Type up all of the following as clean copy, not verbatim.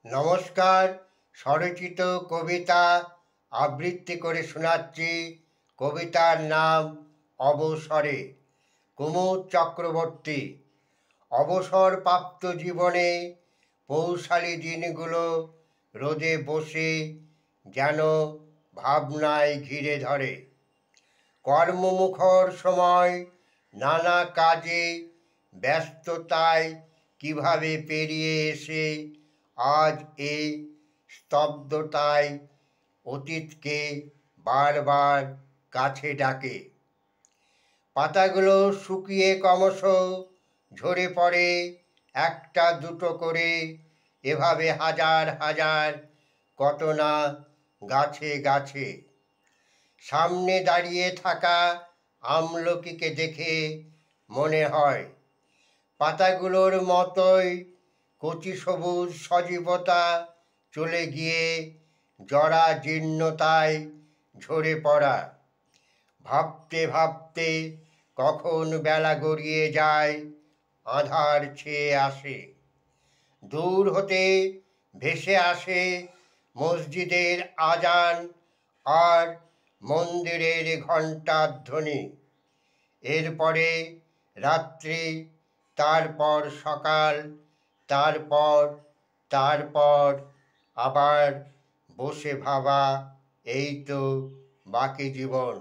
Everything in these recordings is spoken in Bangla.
নমস্কার। স্বরচিত কবিতা আবৃত্তি করে শোনাচ্ছি। কবিতার নাম অবসরে। কুমুদ চক্রবর্তী। অবসরপ্রাপ্ত জীবনে পৌষালী দিনগুলো রোদে বসে যেন ভাবনায় ঘিরে ধরে। কর্মমুখর সময় নানা কাজে ব্যস্ততায় কিভাবে পেরিয়ে এসে আজ এই স্তব্ধতায় অতীতকে বারবার কাছে ডাকে। পাতাগুলো শুকিয়ে ক্রমশ ঝরে পড়ে একটা দুটো করে, এভাবে হাজার হাজার কত না গাছে গাছে। সামনে দাঁড়িয়ে থাকা আমলকিকে দেখে মনে হয় পাতাগুলোর মতোই কচি সবুজ সজীবতা চলে গিয়ে জরা জীর্ণতায় ঝরে পড়া। ভাবতে ভাবতে কখন বেলা গড়িয়ে যায়, আঁধার ছেয়ে আসে। দূর হতে ভেসে আসে মসজিদের আজান আর মন্দিরের ঘণ্টার ধ্বনি। এরপরে রাত্রি, তারপর সকাল, তারপর আবার বসে ভাবা, এই তো বাকি জীবন।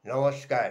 নমস্কার।